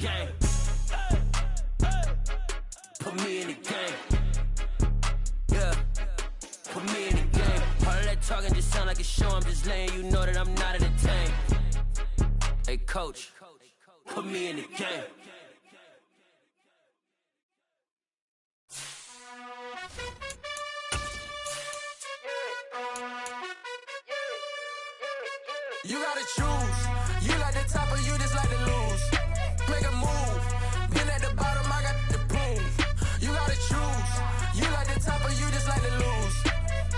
game. Put me in the game. Yeah. Put me in the game. All that talking just sound like a show. I'm just letting you know that I'm not entertained. Hey, coach. Put me in the game. You gotta choose. You like the top or you just like to lose. Make a move. Been at the bottom, I got the prove. You gotta choose. You like the top or you just like to lose.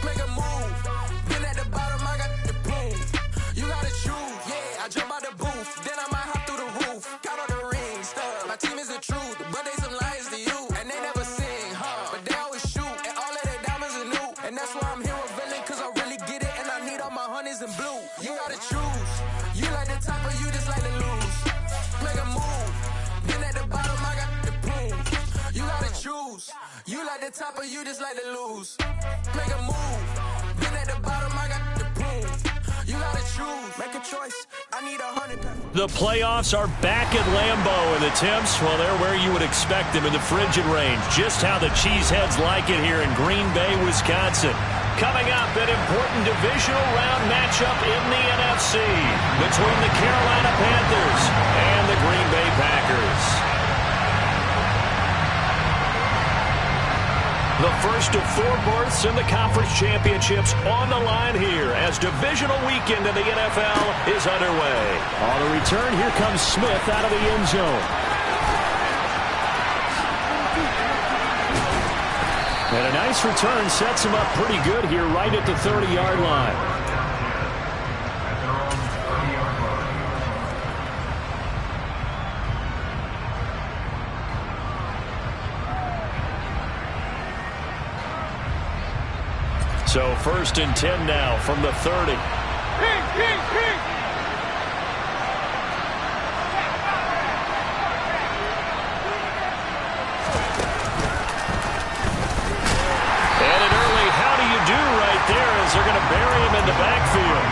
Make a move. Been at the bottom, I got the prove. You gotta choose. Yeah, I jump out the booth. Then I might hop through the roof. Count on the rings, stuff. My team is the truth, but they some liars to you. And they never sing, huh? But they always shoot. And all of their diamonds are new. And that's why I'm here with Villain, cause I really get it. And I need all my honeys in blue. You gotta choose. You like the top or you just like to lose. Make a move. Been at the bottom, I got the proof. You gotta choose. You like the top or you just like to lose. Make a move. Been at the bottom, I got the proof. You gotta choose. Make a choice. I need 100. The playoffs are back at Lambeau, and the temps, well, they're where you would expect them in the frigid range. Just how the Cheeseheads like it here in Green Bay, Wisconsin. Coming up, an important divisional round matchup in the NFC between the Carolina Panthers and the Green Bay Packers. The first of 4 berths in the conference championships on the line here as divisional weekend in the NFL is underway. On the return, here comes Smith out of the end zone. And a nice return sets him up pretty good here right at the 30-yard line. So 1st and 10 now from the 30. They're going to bury him in the backfield.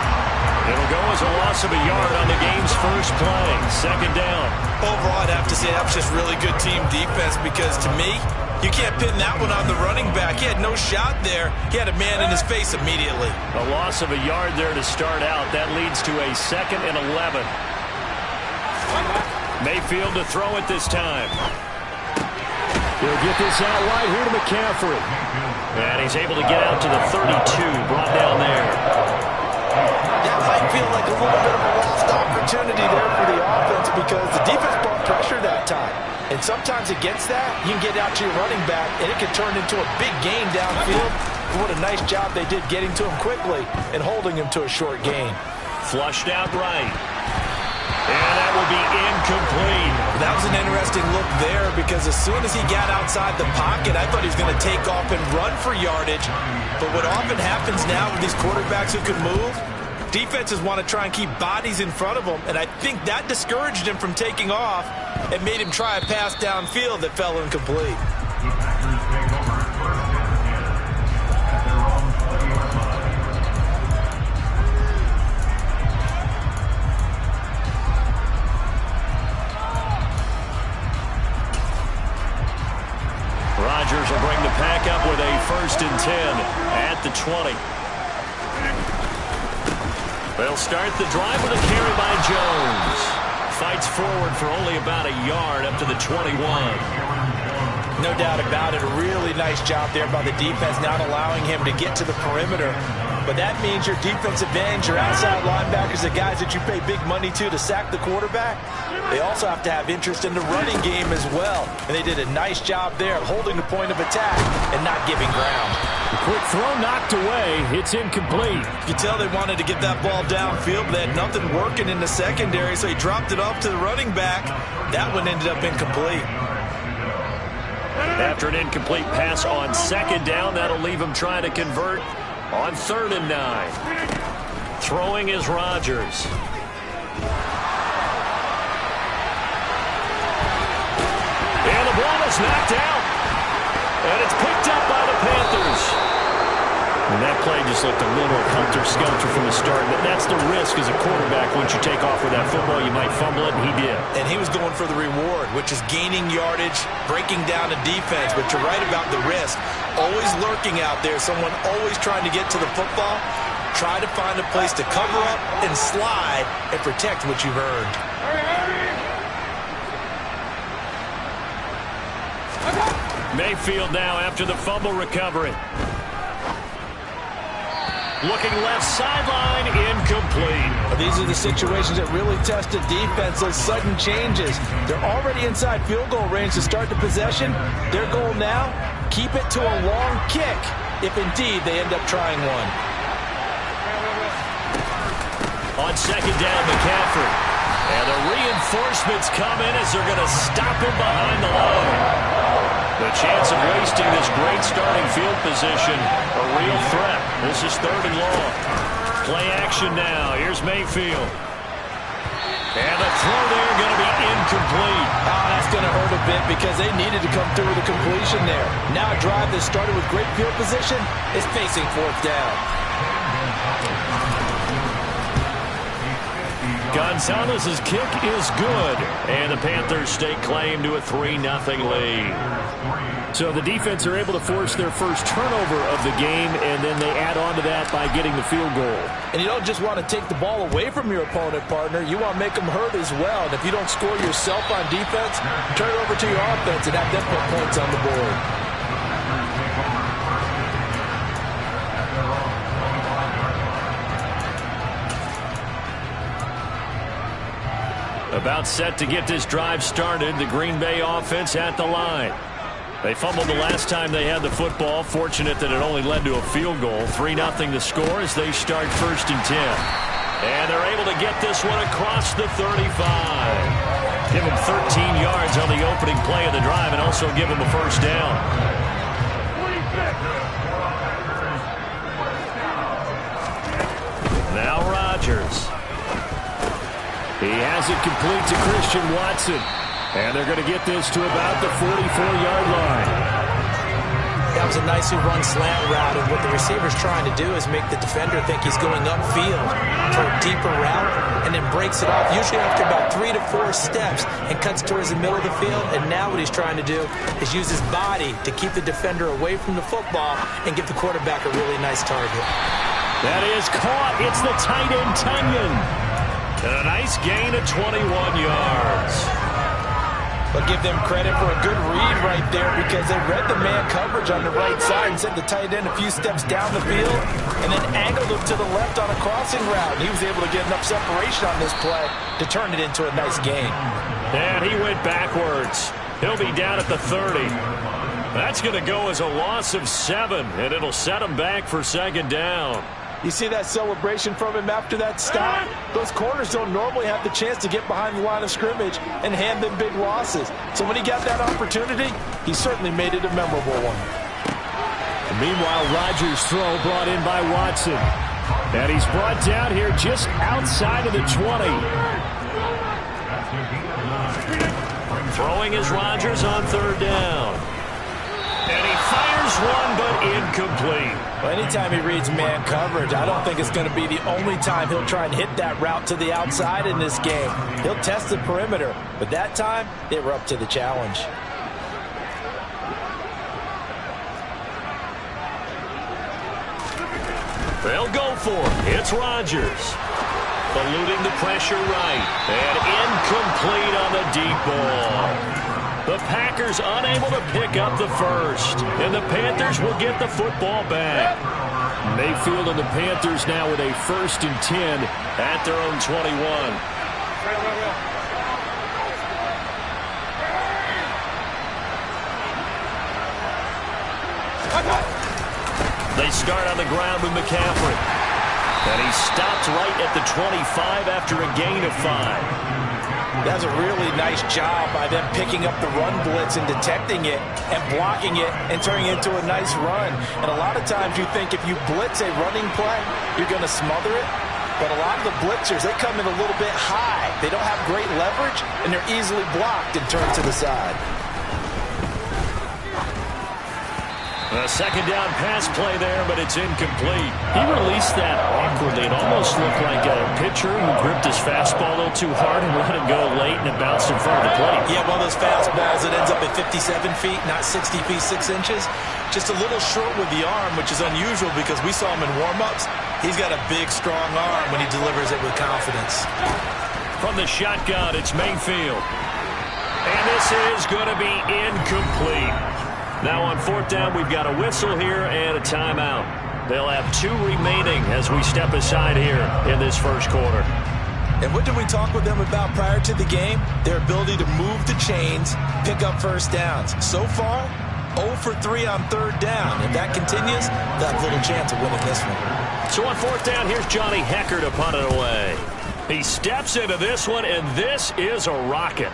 It'll go as a loss of a yard on the game's first play. 2nd down. Overall, I'd have to say that was just really good team defense because, to me, you can't pin that one on the running back. He had no shot there. He had a man in his face immediately. A loss of a yard there to start out. That leads to a 2nd and 11. Mayfield to throw it this time. He'll get this out wide here to McCaffrey. And he's able to get out to the 32, brought down there. That might feel like a little bit of a lost opportunity there for the offense because the defense brought pressure that time. And sometimes against that, you can get out to your running back, and it can turn into a big gain downfield. What a nice job they did getting to him quickly and holding him to a short gain. Flushed out right. And that will be incomplete. That was an interesting look there because as soon as he got outside the pocket, I thought he was going to take off and run for yardage. But what often happens now with these quarterbacks who can move, defenses want to try and keep bodies in front of them, and I think that discouraged him from taking off and made him try a pass downfield that fell incomplete. Rodgers will bring the pack up with a 1st and 10 at the 20. They'll start the drive with a carry by Jones. Fights forward for only about a yard up to the 21. No doubt about it. A really nice job there by the defense, not allowing him to get to the perimeter. But that means your defensive ends, your outside linebackers, the guys that you pay big money to sack the quarterback, they also have to have interest in the running game as well. And they did a nice job there holding the point of attack and not giving ground. A quick throw knocked away. It's incomplete. You can tell they wanted to get that ball downfield, but they had nothing working in the secondary, so he dropped it off to the running back. That one ended up incomplete. After an incomplete pass on 2nd down, that'll leave him trying to convert on 3rd and 9. Throwing is Rodgers. And the ball is knocked out. And it's picked up by the Panthers. And that play just looked a little helter-skelter from the start. That's the risk as a quarterback. Once you take off with that football, you might fumble it, and he did. And he was going for the reward, which is gaining yardage, breaking down a defense. But you're right about the risk. Always lurking out there, someone always trying to get to the football. Try to find a place to cover up and slide and protect what you've earned. Mayfield now after the fumble recovery. Looking left sideline, incomplete. These are the situations that really test a defense, those sudden changes. They're already inside field goal range to start the possession. Their goal now, keep it to a long kick, if indeed they end up trying one. On second down, McCaffrey. And the reinforcements come in as they're going to stop him behind the line. The chance of wasting this great starting field position, a real threat. This is 3rd and long. Play action now. Here's Mayfield. And the throw there going to be incomplete. Oh, that's going to hurt a bit because they needed to come through with a completion there. Now a drive that started with great field position is facing 4th down. Gonzalez's kick is good, and the Panthers stake claim to a 3-0 lead. So the defense are able to force their first turnover of the game, and then they add on to that by getting the field goal. And you don't just want to take the ball away from your opponent, partner. You want to make them hurt as well. And if you don't score yourself on defense, turn it over to your offense and have them put points on the board. About set to get this drive started, the Green Bay offense at the line. They fumbled the last time they had the football. Fortunate that it only led to a field goal. 3-0 the score as they start 1st and 10. And they're able to get this one across the 35. Give them 13 yards on the opening play of the drive and also give them a first down. Now Rodgers. He has it complete to Christian Watson. And they're going to get this to about the 44-yard line. That was a nicely run slant route, and what the receiver's trying to do is make the defender think he's going upfield for a deeper route, and then breaks it off, usually after about 3 to 4 steps, and cuts towards the middle of the field. And now what he's trying to do is use his body to keep the defender away from the football and give the quarterback a really nice target. That is caught. It's the tight end, Tunyon. And a nice gain of 21 yards. But give them credit for a good read right there because they read the man coverage on the right side and sent the tight end a few steps down the field and then angled him to the left on a crossing route. And he was able to get enough separation on this play to turn it into a nice gain. And he went backwards. He'll be down at the 30. That's going to go as a loss of 7, and it'll set him back for 2nd down. You see that celebration from him after that stop? Those corners don't normally have the chance to get behind the line of scrimmage and hand them big losses. So when he got that opportunity, he certainly made it a memorable one. And meanwhile, Rodgers' throw brought in by Watson. And he's brought down here just outside of the 20. Throwing is Rodgers on 3rd down. And he fires one, but incomplete. Well, anytime he reads man coverage, I don't think it's going to be the only time he'll try and hit that route to the outside in this game. He'll test the perimeter, but that time, they were up to the challenge. They'll go for it. It's Rodgers. Eluding the pressure right. And incomplete on the deep ball. The Packers unable to pick up the first. And the Panthers will get the football back. Mayfield and the Panthers now with a 1st and 10 at their own 21. They start on the ground with McCaffrey. And he stopped right at the 25 after a gain of 5. That's a really nice job by them picking up the run blitz and detecting it and blocking it and turning it into a nice run. And a lot of times you think if you blitz a running play, you're going to smother it. But a lot of the blitzers, they come in a little bit high. They don't have great leverage, and they're easily blocked and turned to the side. A second down pass play there, but it's incomplete. He released that awkwardly. It almost looked like a pitcher who gripped his fastball a little too hard and let it go late, and it bounced in front of the plate. Yeah, one of those fastballs that ends up at 57 feet, not 60 feet, 6 inches. Just a little short with the arm, which is unusual because we saw him in warm-ups. He's got a big, strong arm when he delivers it with confidence. From the shotgun, it's Mayfield. And this is going to be incomplete. Now on fourth down, we've got a whistle here and a timeout. They'll have 2 remaining as we step aside here in this first quarter. And what did we talk with them about prior to the game? Their ability to move the chains, pick up first downs. So far, 0 for 3 on third down. If that continues, they'll have little chance of winning this one. So on fourth down, here's Johnny Hecker to punt it away. He steps into this one, and this is a rocket.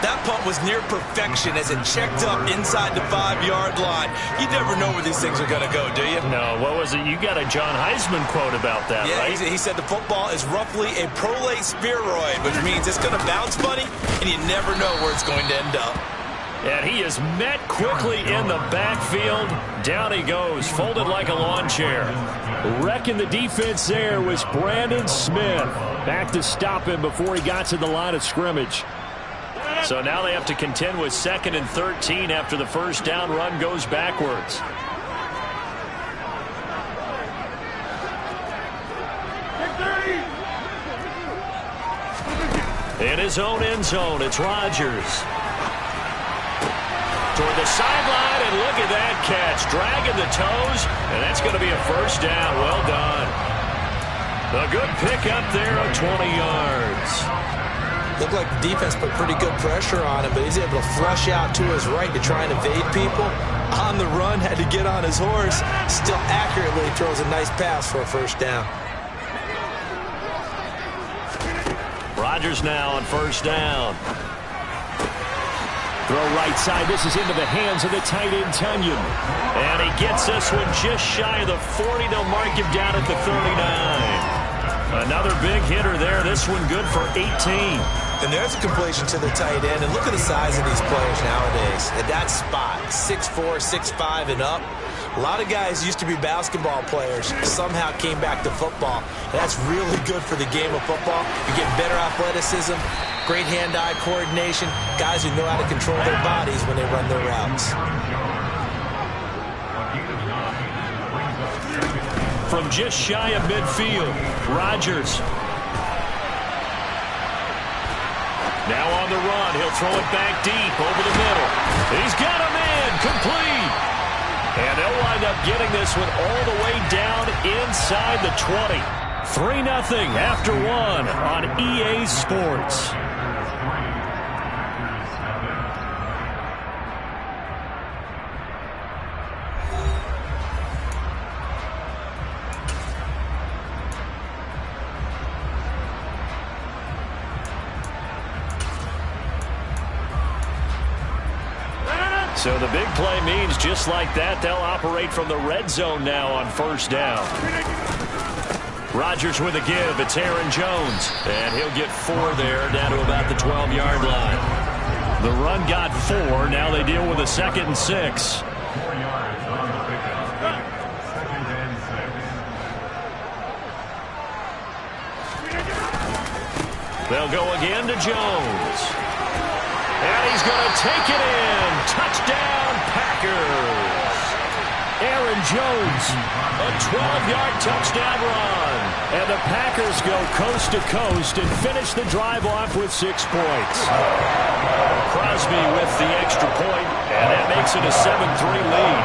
That punt was near perfection as it checked up inside the 5-yard line. You never know where these things are going to go, do you? No, what was it? You got a John Heisman quote about that, yeah, right? He said the football is roughly a prolate spheroid, which means it's going to bounce funny, and you never know where it's going to end up. And he is met quickly in the backfield. Down he goes, folded like a lawn chair. Wrecking the defense there was Brandon Smith. Back to stop him before he got to the line of scrimmage. So now they have to contend with 2nd and 13 after the first down run goes backwards. In his own end zone, it's Rodgers. Toward the sideline, and look at that catch. Dragging the toes, and that's going to be a first down. Well done. A good pick up there of 20 yards. Looked like the defense put pretty good pressure on him, but he's able to flush out to his right to try and evade people. On the run, had to get on his horse. Still accurately throws a nice pass for a first down. Rodgers now on first down. Throw right side. This is into the hands of the tight end, Tunyon. And he gets this one just shy of the 40. They'll mark him down at the 39. Another big hitter there. This one good for 18. And there's a completion to the tight end. And look at the size of these players nowadays. At that spot, 6'4", 6'5", and up. A lot of guys used to be basketball players, somehow came back to football. And that's really good for the game of football. You get better athleticism, great hand-eye coordination, guys who know how to control their bodies when they run their routes. From just shy of midfield, Rodgers. Now on the run, he'll throw it back deep over the middle. He's got him in, complete. And they'll wind up getting this one all the way down inside the 20. 3-0 after 1 on EA Sports. So the big play means just like that, they'll operate from the red zone now on first down. Rodgers with a give. It's Aaron Jones. And he'll get 4 there down to about the 12-yard line. The run got 4. Now they deal with a 2nd and 6. They'll go again to Jones. And he's going to take it in. Touchdown, Packers. Aaron Jones, a 12-yard touchdown run. And the Packers go coast to coast and finish the drive off with 6 points. Crosby with the extra point, and that makes it a 7-3 lead.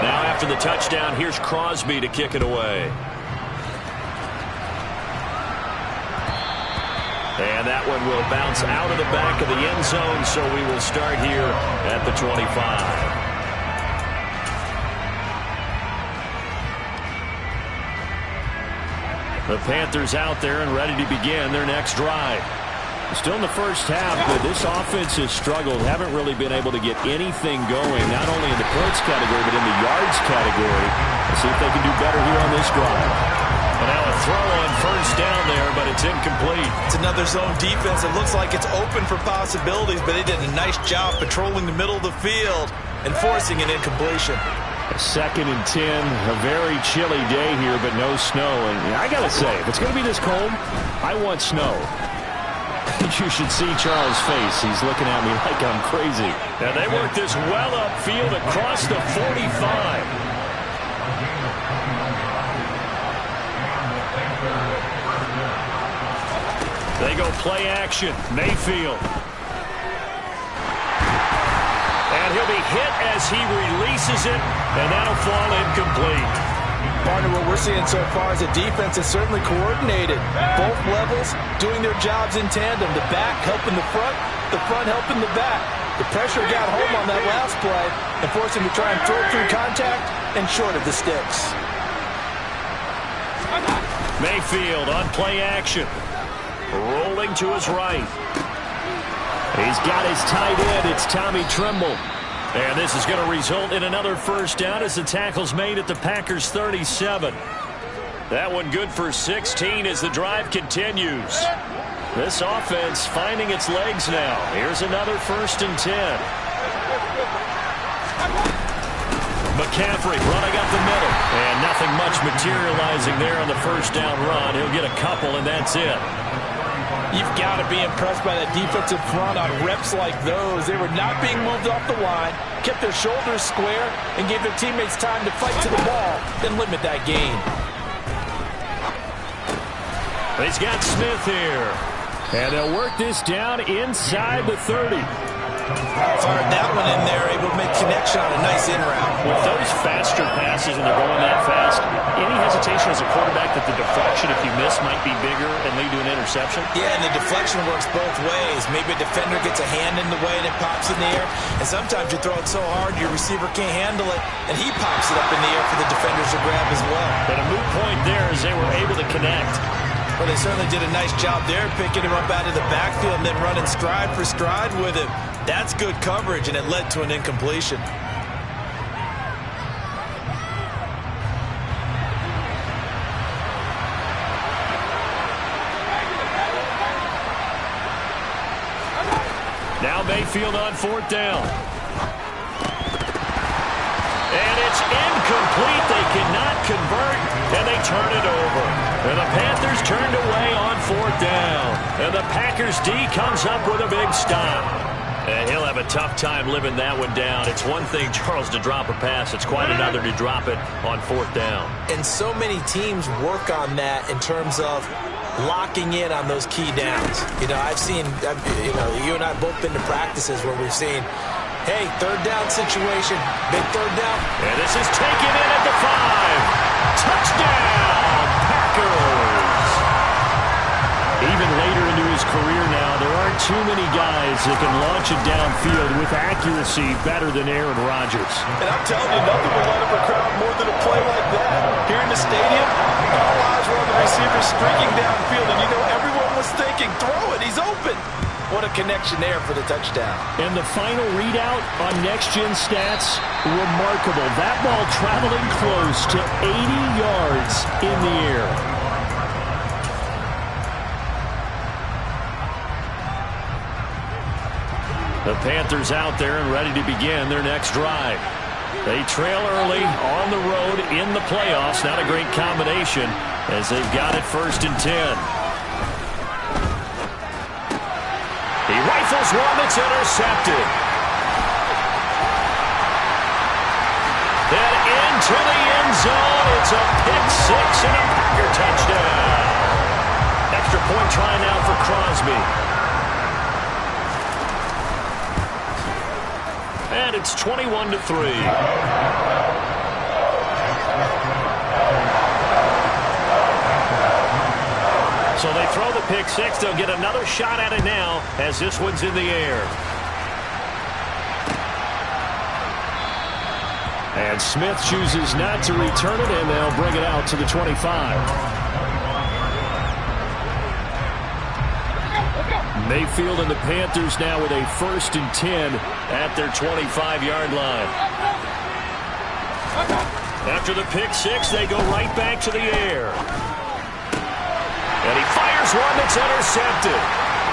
Now after the touchdown, here's Crosby to kick it away. And that one will bounce out of the back of the end zone, so we will start here at the 25. The Panthers out there and ready to begin their next drive. Still in the first half, but this offense has struggled. Haven't really been able to get anything going, not only in the points category, but in the yards category. Let's see if they can do better here on this drive. And now a throw on first down there, but it's incomplete. It's another zone defense. It looks like it's open for possibilities, but they did a nice job patrolling the middle of the field and forcing an incompletion. A 2nd and 10, a very chilly day here, but no snow. And I got to say, if it's going to be this cold, I want snow. You should see Charles' face. He's looking at me like I'm crazy. And they work this well upfield across the 45. They go play action. Mayfield. And he'll be hit as he releases it, and that'll fall incomplete. Partner, what we're seeing so far is a defense that's certainly coordinated. Both levels doing their jobs in tandem. The back helping the front helping the back. The pressure got home on that last play and forced him to try and throw through contact and short of the sticks. Mayfield on play action. Rolling to his right. He's got his tight end. It's Tommy Tremble. And this is going to result in another first down as the tackle's made at the Packers' 37. That one good for 16 as the drive continues. This offense finding its legs now. Here's another 1st and 10. McCaffrey running up the middle. And nothing much materializing there on the first down run. He'll get a couple, and that's it. You've got to be impressed by that defensive front on reps like those. They were not being moved off the line, kept their shoulders square, and gave their teammates time to fight to the ball, then limit that gain. He's got Smith here. And they'll work this down inside the 30. Fired that one in there, able to make connection on a nice in route. With those faster passes and they're going that fast, any hesitation as a quarterback that the deflection, if you miss, might be bigger and lead to an interception? Yeah, and the deflection works both ways. Maybe a defender gets a hand in the way and it pops in the air. And sometimes you throw it so hard your receiver can't handle it, and he pops it up in the air for the defenders to grab as well. But a moot point there as they were able to connect. Well, they certainly did a nice job there, picking him up out of the backfield and then running stride for stride with him. That's good coverage, and it led to an incompletion. Now Mayfield on 4th down. And it's incomplete. They cannot convert, and they turn it over. And the Panthers turned away on 4th down. And the Packers D comes up with a big stop. And he'll have a tough time living that one down. It's one thing, Charles, to drop a pass. It's quite another to drop it on 4th down. And so many teams work on that in terms of locking in on those key downs. You know, you and I have both been to practices where we've seen, hey, 3rd down situation, big 3rd down. And this is taken in at the 5. Touchdown, Packers. Even later into his career now, there aren't too many guys that can launch it downfield with accuracy better than Aaron Rodgers. And I'm telling you, nothing will light up a crowd more than a play like that. Here in the stadium, all eyes were on the receiver streaking downfield, and you know everyone was thinking, throw it, he's open. What a connection there for the touchdown. And the final readout on Next Gen Stats, remarkable. That ball traveling close to 80 yards in the air. The Panthers out there and ready to begin their next drive. They trail early on the road in the playoffs. Not a great combination as they've got it 1st and 10. He rifles one that's intercepted. Then into the end zone. It's a pick 6 and a Packer touchdown. Extra point try now for Crosby. And it's 21-3. So they throw the pick 6. They'll get another shot at it now as this one's in the air. And Smith chooses not to return it, and they'll bring it out to the 25. Mayfield and the Panthers now with a 1st and 10 at their 25-yard line. After the pick 6, they go right back to the air. And he fires one that's intercepted.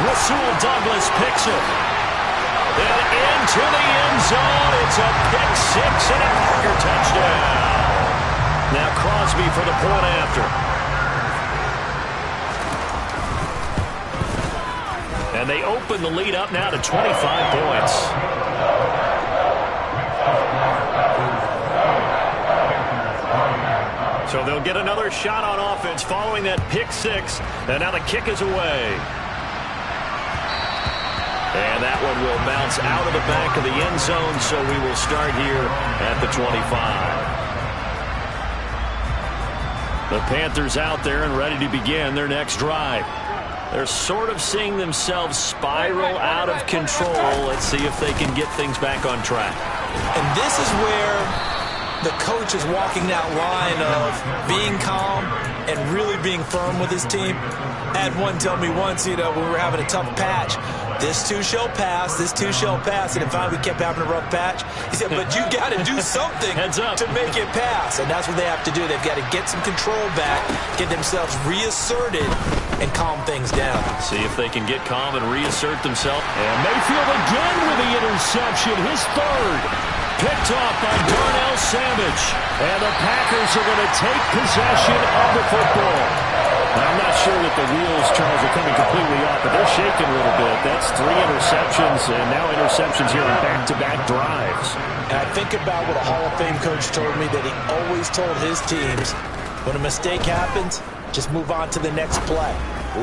Rasul Douglas picks it. And into the end zone. It's a pick six and a Parker touchdown. Now Crosby for the point after. And they open the lead up now to 25 points. So they'll get another shot on offense following that pick six. And now the kick is away. And that one will bounce out of the back of the end zone, so we will start here at the 25. The Panthers out there and ready to begin their next drive. They're sort of seeing themselves spiral out of control. Let's see if they can get things back on track. And this is where the coach is walking that line of being calm and really being firm with his team. I had one tell me once, when we were having a tough patch, this too shall pass, this too shall pass. And finally we kept having a rough patch. He said, but you got to do something to make it pass. And that's what they have to do. They've got to get some control back, get themselves reasserted, and calm things down. See if they can get calm and reassert themselves. And Mayfield again with the interception, his third. Picked off by Darnell Savage. And the Packers are going to take possession of the football. Now, I'm not sure that the wheels, Charles, are coming completely off, but they're shaking a little bit. That's 3 interceptions, and now interceptions here in back-to-back drives. And I think about what a Hall of Fame coach told me, that he always told his teams, when a mistake happens, just move on to the next play.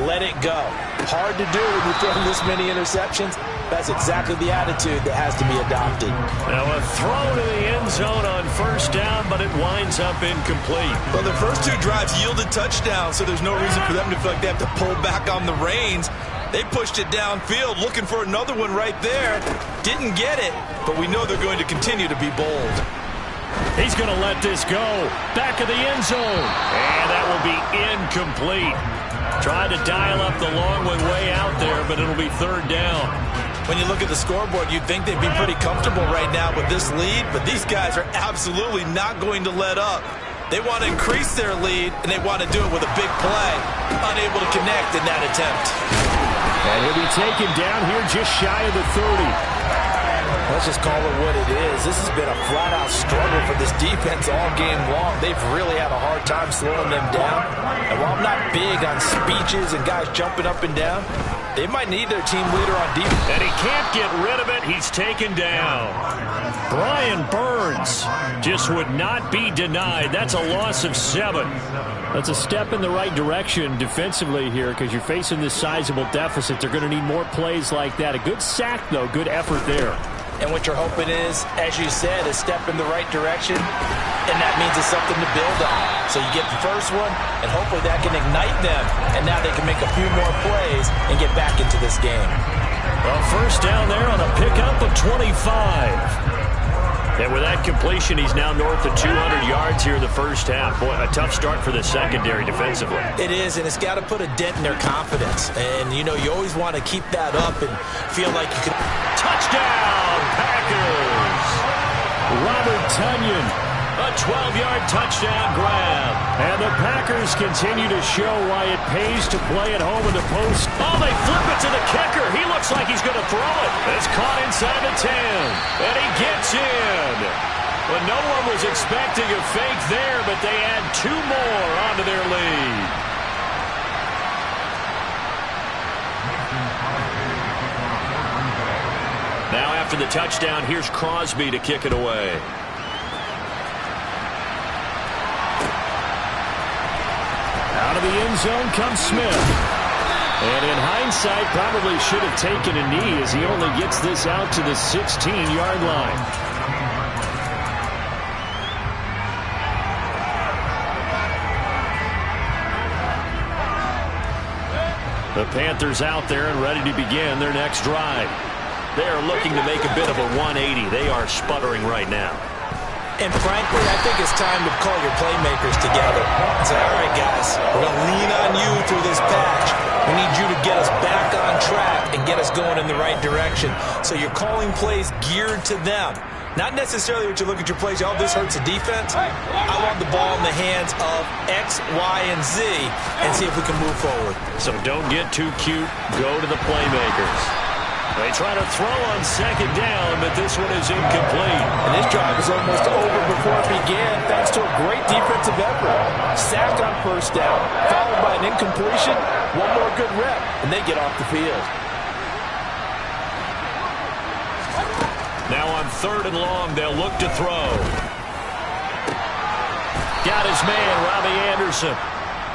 Let it go. Hard to do when you're throwing this many interceptions. That's exactly the attitude that has to be adopted. Now a throw to the end zone on first down, but it winds up incomplete. Well, the first 2 drives yielded touchdowns, so there's no reason for them to feel like they have to pull back on the reins. They pushed it downfield, looking for another one right there. Didn't get it, but we know they're going to continue to be bold. He's going to let this go. Back of the end zone. And that will be incomplete. Tried to dial up the long one way out there, but it'll be third down. When you look at the scoreboard, you'd think they'd be pretty comfortable right now with this lead, but these guys are absolutely not going to let up. They want to increase their lead, and they want to do it with a big play. Unable to connect in that attempt. And he'll be taken down here just shy of the 30. Let's just call it what it is. This has been a flat-out struggle for this defense all game long. They've really had a hard time slowing them down. And while I'm not big on speeches and guys jumping up and down, they might need their team leader on defense. And he can't get rid of it. He's taken down. Brian Burns just would not be denied. That's a loss of 7. That's a step in the right direction defensively here, because you're facing this sizable deficit. They're going to need more plays like that. A good sack, though. Good effort there. And what you're hoping is, as you said, a step in the right direction, and that means it's something to build on. So you get the first one, and hopefully that can ignite them, and now they can make a few more plays and get back into this game. Well, first down there on a pickup of 25. And with that completion, he's now north of 200 yards here in the first half. Boy, a tough start for the secondary defensively. It is, and it's got to put a dent in their confidence. And, you always want to keep that up and feel like you can... Touchdown, Packers! Robert Tonyan, a 12-yard touchdown grab. And the Packers continue to show why it pays to play at home in the post. Oh, they flip it to the kicker. He looks like he's going to throw it. It's caught inside the 10. And he gets in. Well, no one was expecting a fake there, but they add 2 more onto their lead. Now after the touchdown, here's Crosby to kick it away. Out of the end zone comes Smith. And in hindsight, probably should have taken a knee, as he only gets this out to the 16-yard line. The Panthers out there and ready to begin their next drive. They are looking to make a bit of a 180. They are sputtering right now. And frankly, I think it's time to call your playmakers together and say, all right, guys, we're going to lean on you through this patch. We need you to get us back on track and get us going in the right direction. So you're calling plays geared to them. Not necessarily what you look at your plays, oh, this hurts the defense. I want the ball in the hands of X, Y, and Z and see if we can move forward. So don't get too cute. Go to the playmakers. They try to throw on second down, but this one is incomplete. And this drive was almost over before it began thanks to a great defensive effort. Sacked on first down, followed by an incompletion, one more good rep, and they get off the field. Now on 3rd and long, they'll look to throw. Got his man, Robbie Anderson.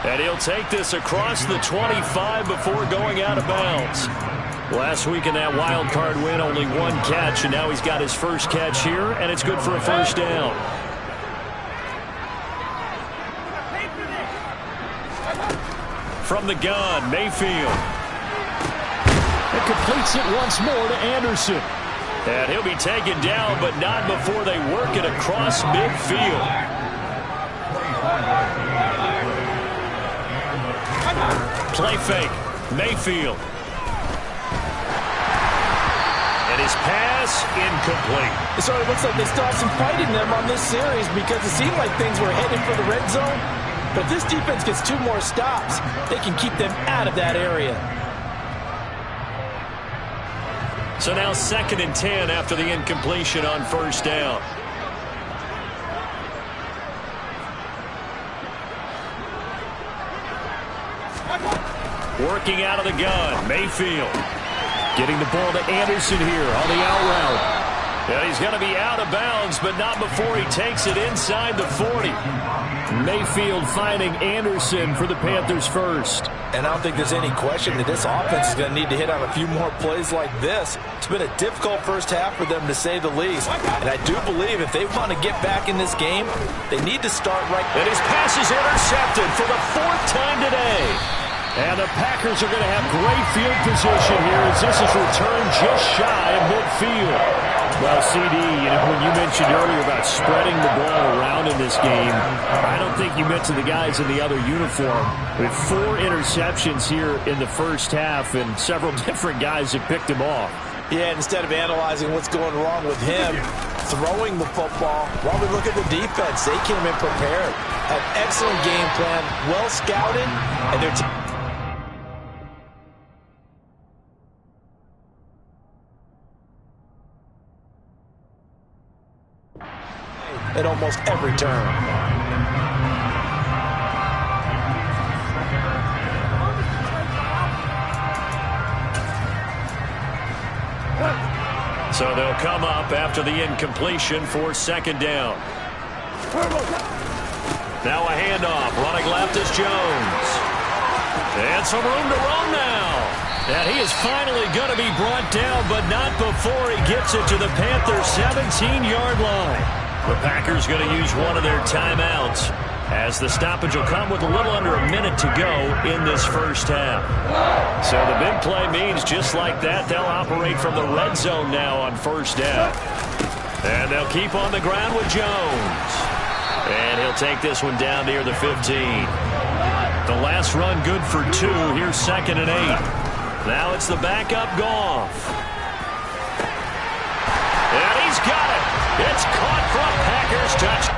And he'll take this across the 25 before going out of bounds. Last week in that wild card win, only one catch, and now he's got his first catch here, and it's good for a first down. From the gun, Mayfield. It completes it once more to Anderson. And he'll be taken down, but not before they work it across midfield. Play fake, Mayfield. And his pass, incomplete. So it looks like they still have some fight in them on this series because it seemed like things were headed for the red zone. But if this defense gets 2 more stops, they can keep them out of that area. So now 2nd and 10 after the incompletion on first down. Working out of the gun, Mayfield. Getting the ball to Anderson here on the out route. Yeah, he's going to be out of bounds, but not before he takes it inside the 40. Mayfield finding Anderson for the Panthers first. And I don't think there's any question that this offense is going to need to hit on a few more plays like this. It's been a difficult first half for them, to say the least. And I do believe if they want to get back in this game, they need to start right. And his pass is intercepted for the 4th time today. And the Packers are going to have great field position here as this is returned just shy of midfield. Well, CD, when you mentioned earlier about spreading the ball around in this game, I don't think you meant to the guys in the other uniform. With 4 interceptions here in the first half, and several different guys have picked him off. Yeah, instead of analyzing what's going wrong with him, throwing the football, while we look at the defense, they came in prepared. An excellent game plan, well scouted, and their team. At almost every turn. So they'll come up after the incompletion for 2nd down. Now a handoff. Running left is Jones. And some room to run now. And he is finally going to be brought down, but not before he gets it to the Panthers' 17-yard line. The Packers going to use one of their timeouts as the stoppage will come with a little under a minute to go in this first half. So the big play means just like that, they'll operate from the red zone now on first down. And they'll keep on the ground with Jones. And he'll take this one down near the 15. The last run good for 2. Here's 2nd and 8. Now it's the backup Goff. And he's got it. It's caught for a Packers touch.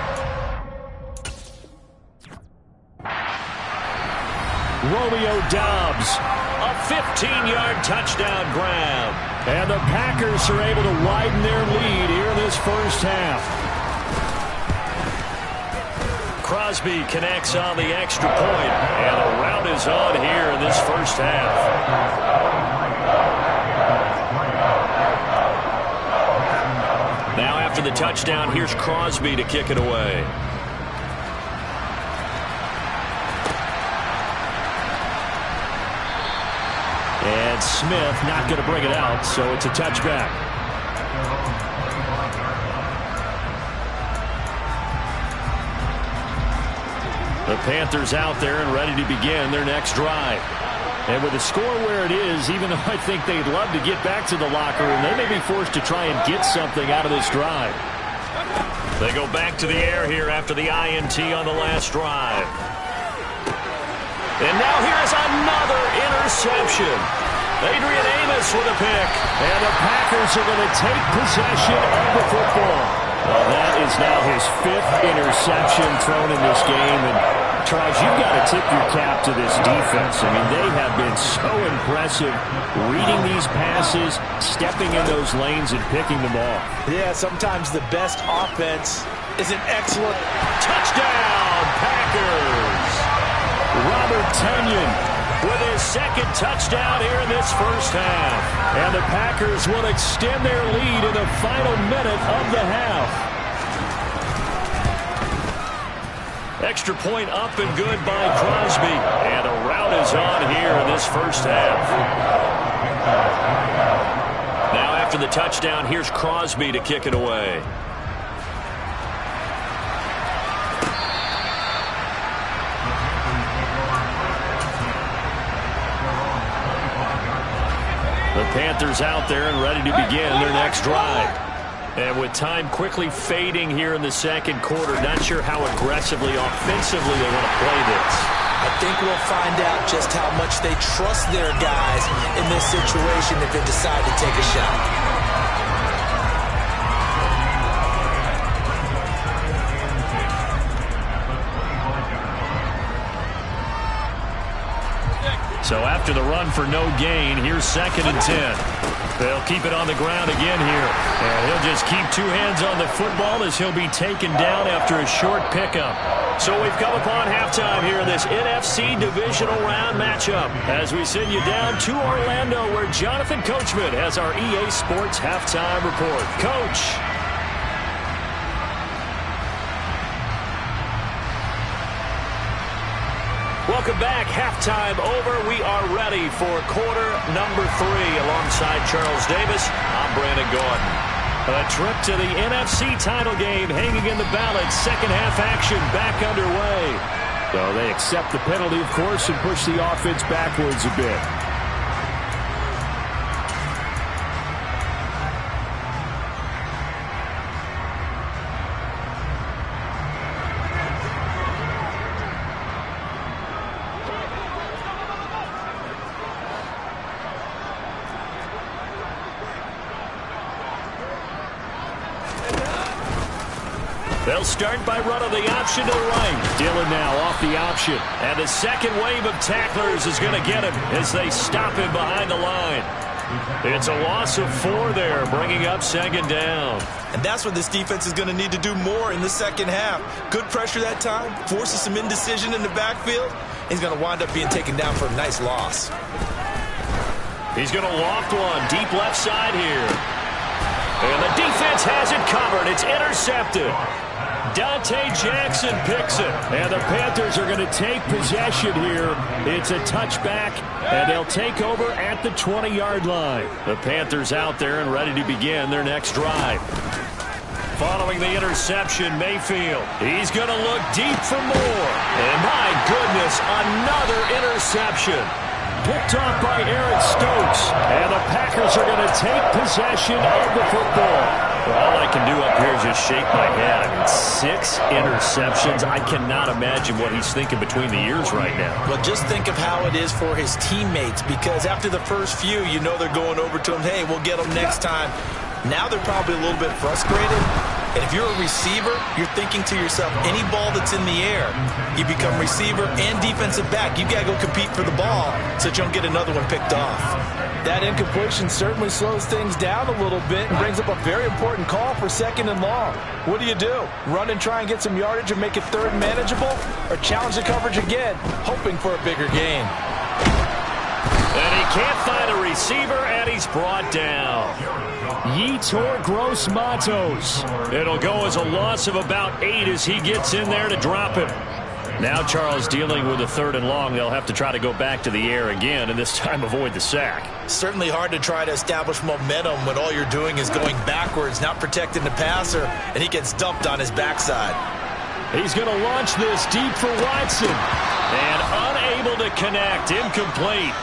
Romeo Doubs, a 15-yard touchdown grab. And the Packers are able to widen their lead here in this first half. Crosby connects on the extra point, and the rout is on here in this first half. Now after the touchdown, here's Crosby to kick it away. And Smith not going to bring it out, so it's a touchback. The Panthers out there and ready to begin their next drive. And with the score where it is, even though I think they'd love to get back to the locker room, they may be forced to try and get something out of this drive. They go back to the air here after the INT on the last drive. And now here is another interception. Adrian Amos with a pick. And the Packers are going to take possession of the football. Well, that is now his 5th interception thrown in this game. And, Charles, you've got to tip your cap to this defense. I mean, they have been so impressive reading these passes, stepping in those lanes, and picking them off. Yeah, sometimes the best offense is an excellent touchdown, Packers. Robert Tonyan with his 2nd touchdown here in this first half. And the Packers will extend their lead in the final minute of the half. Extra point up and good by Crosby. And a rout is on here in this first half. Now after the touchdown, here's Crosby to kick it away. The Panthers out there and ready to begin their next drive. And with time quickly fading here in the second quarter, not sure how aggressively, offensively they want to play this. I think we'll find out just how much they trust their guys in this situation if they decide to take a shot. So after the run for no gain, here's 2nd and 10. They'll keep it on the ground again here. And he'll just keep 2 hands on the football as he'll be taken down after a short pickup. So we've come upon halftime here in this NFC Divisional Round matchup as we send you down to Orlando where Jonathan Coachman has our EA Sports Halftime Report. Coach. Welcome back. Halftime over. We are ready for quarter number 3 alongside Charles Davis. I'm Brandon Gordon. A trip to the NFC title game hanging in the balance. Second half action back underway. So they accept the penalty, of course, and push the offense backwards a bit. They'll start by running the option to the right. Dillon now off the option. And the second wave of tacklers is going to get him as they stop him behind the line. It's a loss of 4 there, bringing up 2nd down. And that's what this defense is going to need to do more in the second half. Good pressure that time, forces some indecision in the backfield. He's going to wind up being taken down for a nice loss. He's going to loft one deep left side here. And the defense has it covered. It's intercepted. Dante Jackson picks it. And the Panthers are going to take possession here. It's a touchback, and they'll take over at the 20-yard line. The Panthers out there and ready to begin their next drive. Following the interception, Mayfield. He's going to look deep for more. And my goodness, another interception. Picked off by Eric Stokes. And the Packers are going to take possession of the football. Well, all I can do up here is just shake my head. I mean, 6 interceptions. I cannot imagine what he's thinking between the ears right now. Well, just think of how it is for his teammates, because after the first few, you know they're going over to him, hey, we'll get them next time. Now they're probably a little bit frustrated. And if you're a receiver, you're thinking to yourself, any ball that's in the air, you become receiver and defensive back. You got to go compete for the ball so that you don't get another one picked off. That incompletion certainly slows things down a little bit and brings up a very important call for 2nd and long. What do? Run and try and get some yardage and make it 3rd and manageable? Or challenge the coverage again, hoping for a bigger gain? And he can't find a receiver, and he's brought down. Yetur Gross-Matos. It'll go as a loss of about 8 as he gets in there to drop him. Now Charles dealing with a 3rd and long. They'll have to try to go back to the air again, and this time avoid the sack. Certainly hard to try to establish momentum when all you're doing is going backwards, not protecting the passer, and he gets dumped on his backside. He's going to launch this deep for Watson. And unable to connect. Incomplete.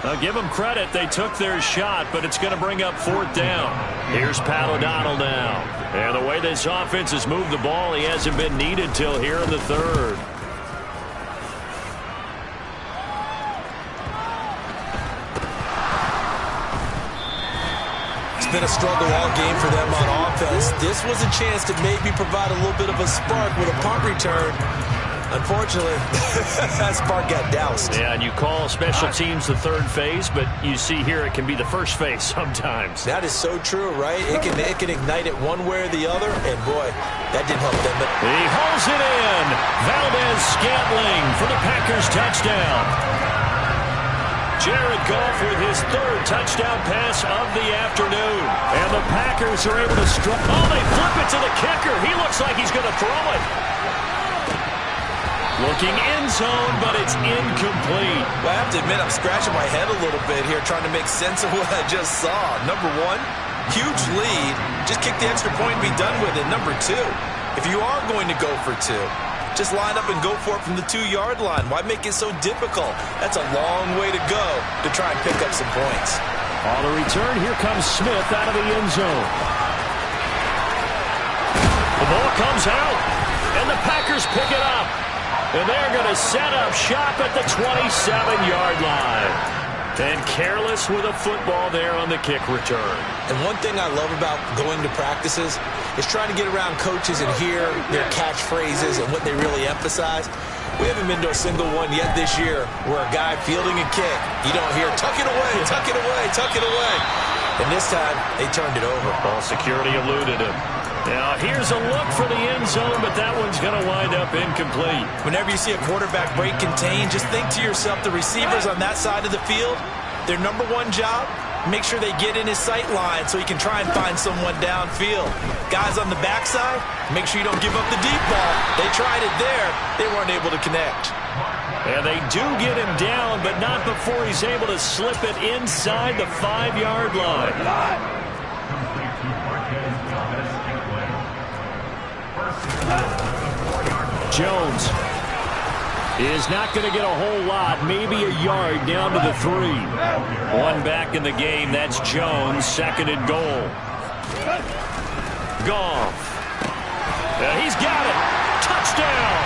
I'll give them credit. They took their shot, but it's going to bring up 4th down. Here's Pat O'Donnell now. And the way this offense has moved the ball, he hasn't been needed till here in the 3rd. been a struggle all game for them on offense. This was a chance to maybe provide a little bit of a spark with a punt return. Unfortunately, that spark got doused. Yeah, and you call special teams the third phase, but you see here it can be the first phase sometimes. That is so true, right? It can ignite it one way or the other, and boy, that didn't help them. He holds it in. Valdez-Scantling for the Packers touchdown. Jared Goff with his third touchdown pass of the afternoon. And the Packers are able to strike. Oh, they flip it to the kicker. He looks like he's going to throw it. Looking end zone, but it's incomplete. Well, I have to admit, I'm scratching my head a little bit here trying to make sense of what I just saw. Number one, huge lead. Just kick the extra point and be done with it. Number two, if you are going to go for two, just line up and go for it from the 2-yard line. Why make it so difficult? That's a long way to go to try and pick up some points. On the return, here comes Smith out of the end zone. The ball comes out, and the Packers pick it up. And they're going to set up shop at the 27-yard line. And careless with a football there on the kick return. And one thing I love about going to practices is trying to get around coaches and hear their catchphrases and what they really emphasize. We haven't been to a single one yet this year where a guy fielding a kick, you don't hear, tuck it away, tuck it away, tuck it away. And this time, they turned it over. Ball security eluded him. Now, here's a look for the end zone, but that one's going to wind up incomplete. Whenever you see a quarterback break contain, just think to yourself, the receivers on that side of the field, their number one job, make sure they get in his sight line so he can try and find someone downfield. Guys on the backside, make sure you don't give up the deep ball. They tried it there. They weren't able to connect. And they do get him down, but not before he's able to slip it inside the 5-yard line. Jones is not going to get a whole lot, maybe a yard down to the 3. One back in the game, that's Jones, second and goal. Goff. He's got it. Touchdown.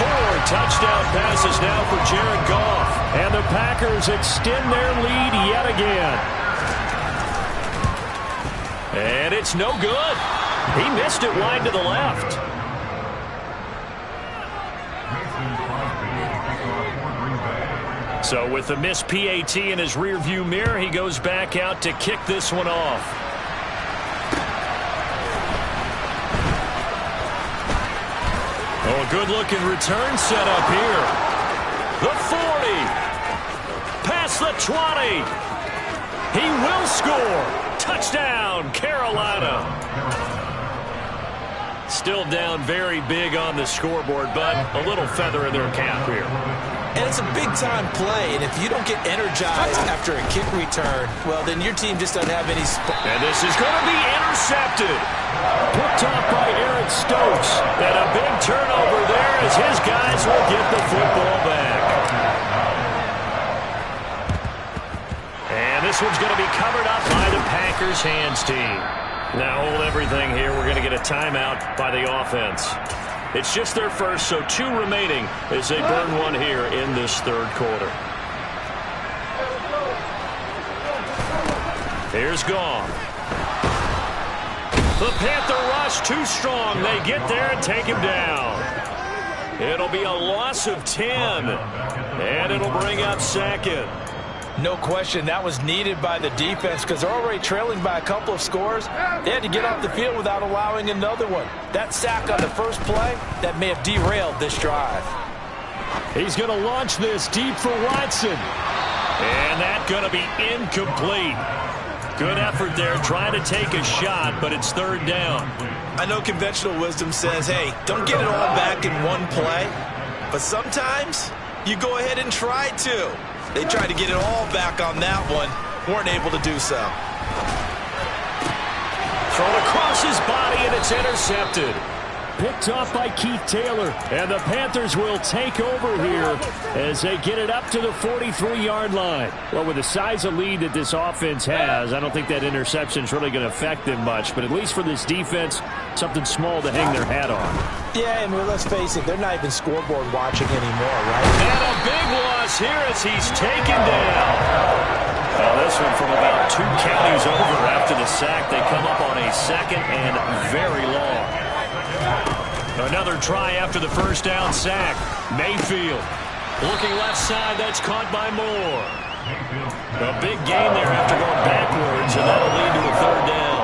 4 touchdown passes now for Jared Goff. And the Packers extend their lead yet again. And it's no good. He missed it wide to the left. So with the missed PAT in his rearview mirror, he goes back out to kick this one off. Oh, a good-looking return set up here. The 40. Past the 20. He will score. Touchdown, Carolina. Still down very big on the scoreboard, but a little feather in their cap here. And it's a big-time play, and if you don't get energized after a kick return, well, then your team just doesn't have any spot. And this is going to be intercepted. Picked off by Eric Stokes. And a big turnover there as his guys will get the football back. And this one's going to be covered up by the Packers hands team. Now hold everything here. We're going to get a timeout by the offense. It's just their first, so 2 remaining as they burn one here in this third quarter. Here's Goff. The Panther rush too strong. They get there and take him down. It'll be a loss of 10. And it'll bring up second. No question, that was needed by the defense because they're already trailing by a couple of scores. They had to get off the field without allowing another one. That sack on the first play, that may have derailed this drive. He's going to launch this deep for Watson. And that's going to be incomplete. Good effort there trying to take a shot, but it's third down. I know conventional wisdom says, hey, don't get it all back in one play. But sometimes you go ahead and try to. They tried to get it all back on that one. Weren't able to do so. Thrown across his body, and it's intercepted. picked off by Keith Taylor. And the Panthers will take over here as they get it up to the 43-yard line. Well, with the size of lead that this offense has, I don't think that interception is really going to affect them much. But at least for this defense, something small to hang their hat on. Yeah, and let's face it, they're not even scoreboard watching anymore, right? And a big loss here as he's taken down. Now this one from about 2 counties over after the sack. They come up on a 2nd and very long. Another try after the first down sack. Mayfield looking left side. That's caught by Moore. A big gain there after going backwards, and that'll lead to a 3rd down.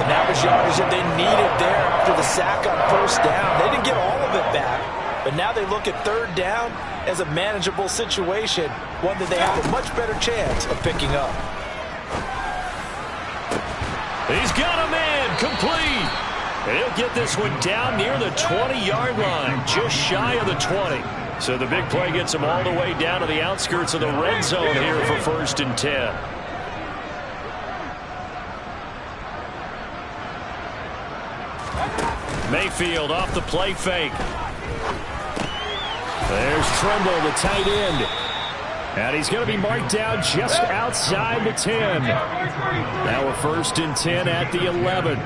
And that was yardage that they needed there after the sack on 1st down. They didn't get all of it back, but now they look at 3rd down as a manageable situation, one that they have a much better chance of picking up. He's got a man complete. And he'll get this one down near the 20-yard line, just shy of the 20. So the big play gets him all the way down to the outskirts of the red zone here for 1st and 10. Mayfield off the play fake. There's Tremble, the tight end. And he's going to be marked down just outside the 10. Now a 1st and 10 at the 11.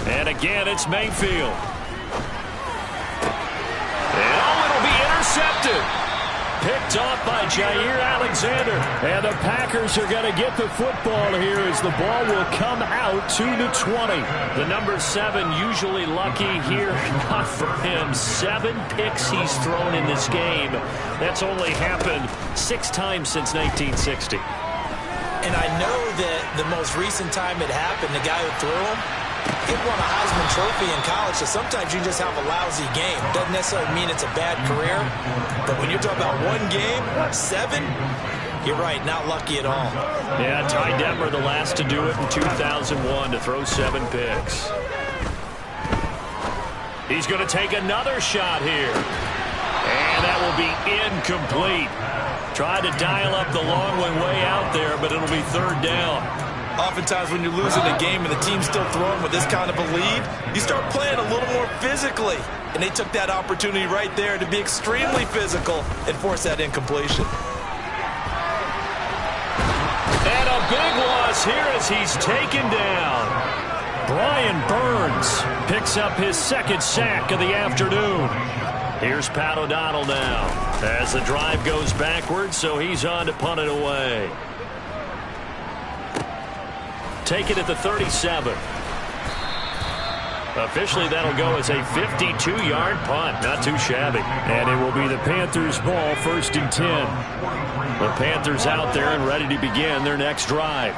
And again, it's Mayfield. And it'll be intercepted. Picked off by Jair Alexander. And the Packers are going to get the football here as the ball will come out to the 20. The number 7 usually lucky here. Not for him. 7 picks he's thrown in this game. That's only happened 6 times since 1960. And I know that the most recent time it happened, the guy who threw him, he won a Heisman Trophy in college, so sometimes you just have a lousy game. Doesn't necessarily mean it's a bad career, but when you're talking about 1 game, 7, you're right, not lucky at all. Yeah, Ty Detmer, the last to do it in 2001, to throw 7 picks. He's going to take another shot here. And that will be incomplete. Tried to dial up the long one way out there, but it'll be 3rd down. Oftentimes when you're losing a game and the team's still throwing with this kind of a lead, you start playing a little more physically. And they took that opportunity right there to be extremely physical and force that incompletion. And a big loss here as he's taken down. Brian Burns picks up his 2nd sack of the afternoon. Here's Pat O'Donnell now as the drive goes backwards, so he's on to punt it away. Take it at the 37. Officially, that'll go as a 52-yard punt. Not too shabby. And it will be the Panthers' ball, 1st and 10. The Panthers out there and ready to begin their next drive.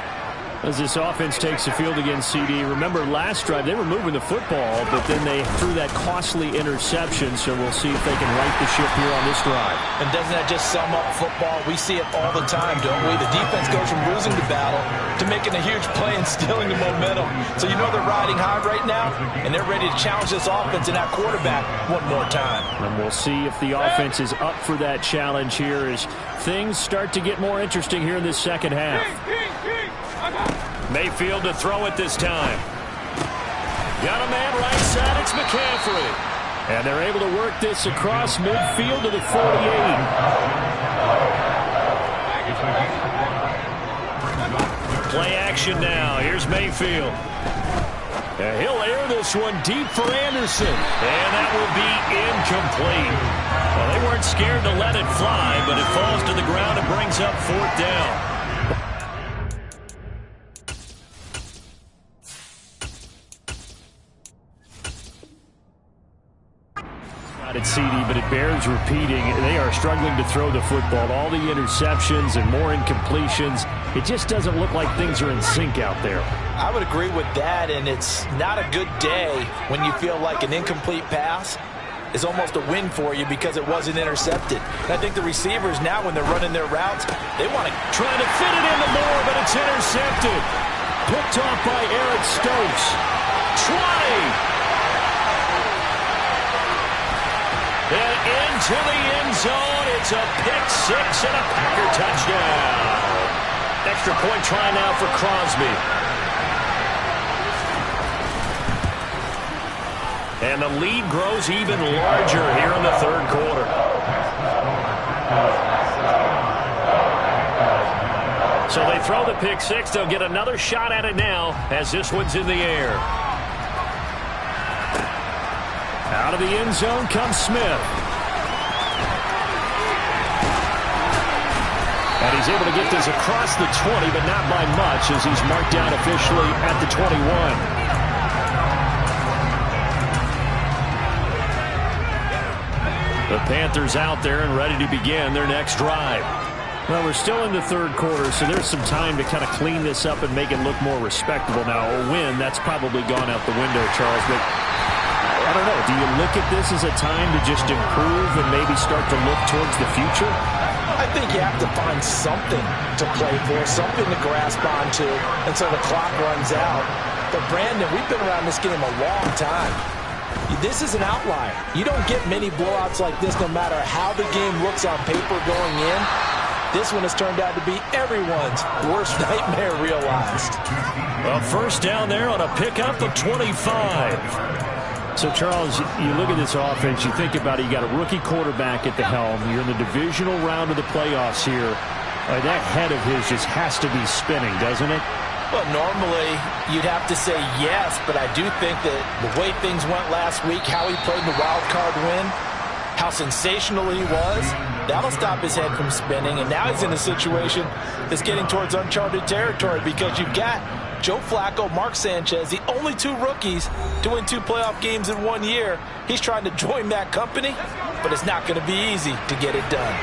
As this offense takes the field against CD, remember last drive they were moving the football, but then they threw that costly interception, so we'll see if they can right the ship here on this drive. And doesn't that just sum up football? We see it all the time, don't we? The defense goes from losing the battle to making a huge play and stealing the momentum. So you know they're riding high right now, and they're ready to challenge this offense and that quarterback one more time. And we'll see if the offense is up for that challenge here as things start to get more interesting here in this 2nd half. Mayfield to throw it this time. Got a man right side. It's McCaffrey. And they're able to work this across midfield to the 48. Play action now. Here's Mayfield. And he'll air this one deep for Anderson. And that will be incomplete. Well, they weren't scared to let it fly, but it falls to the ground and brings up 4th down. At CD, but it bears repeating. They are struggling to throw the football. All the interceptions and more incompletions. It just doesn't look like things are in sync out there. I would agree with that, and it's not a good day when you feel like an incomplete pass is almost a win for you because it wasn't intercepted. And I think the receivers now, when they're running their routes, they want to try to fit it into Moore, but it's intercepted. Picked off by Eric Stokes. 20. And into the end zone. It's a pick six and a Packer touchdown. Extra point try now for Crosby. And the lead grows even larger here in the third quarter. So they throw the pick six. They'll get another shot at it now as this one's in the air. Out of the end zone comes Smith. And he's able to get this across the 20, but not by much as he's marked down officially at the 21. The Panthers out there and ready to begin their next drive. Well, we're still in the third quarter, so there's some time to kind of clean this up and make it look more respectable. Now, a win, that's probably gone out the window, Charles, but I don't know. Do you look at this as a time to just improve and maybe start to look towards the future? I think you have to find something to play for, something to grasp onto until the clock runs out. But, Brandon, we've been around this game a long time. This is an outlier. You don't get many blowouts like this no matter how the game looks on paper going in. This one has turned out to be everyone's worst nightmare realized. Well, first down there on a pickup of 25. So, Charles, you look at this offense, you think about it, you got a rookie quarterback at the helm. You're in the divisional round of the playoffs here. That head of his just has to be spinning, doesn't it? Well, normally you'd have to say yes, but I do think that the way things went last week, how he played the wild card win, how sensational he was, that'll stop his head from spinning. And now he's in a situation that's getting towards uncharted territory because you've got Joe Flacco, Mark Sanchez, the only two rookies to win 2 playoff games in 1 year. He's trying to join that company, but it's not going to be easy to get it done.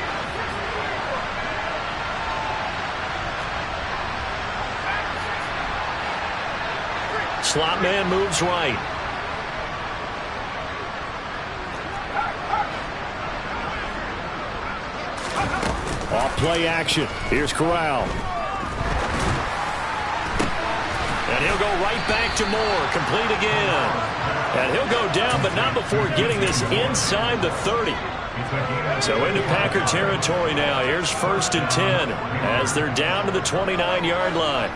Slot man moves right. Off play action. Here's Corral. And he'll go right back to Moore. Complete again. And he'll go down, but not before getting this inside the 30. So into Packer territory now. Here's 1st and 10 as they're down to the 29-yard line.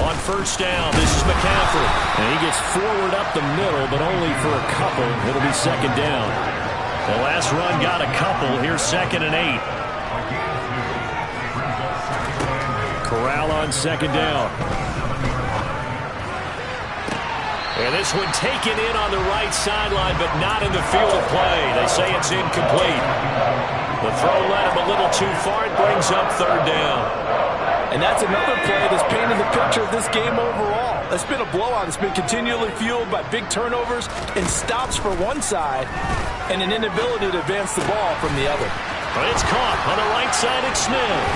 On first down, this is McCaffrey. And he gets forward up the middle, but only for a couple. It'll be 2nd down. The last run got a couple. Here's 2nd and 8. Corral on 2nd down. And this one taken in on the right sideline, but not in the field of play. They say it's incomplete. The throw led him a little too far. It brings up 3rd down. And that's another play that's painted the picture of this game overall. It's been a blowout. It's been continually fueled by big turnovers and stops for one side and an inability to advance the ball from the other. But it's caught on the right side of Smith.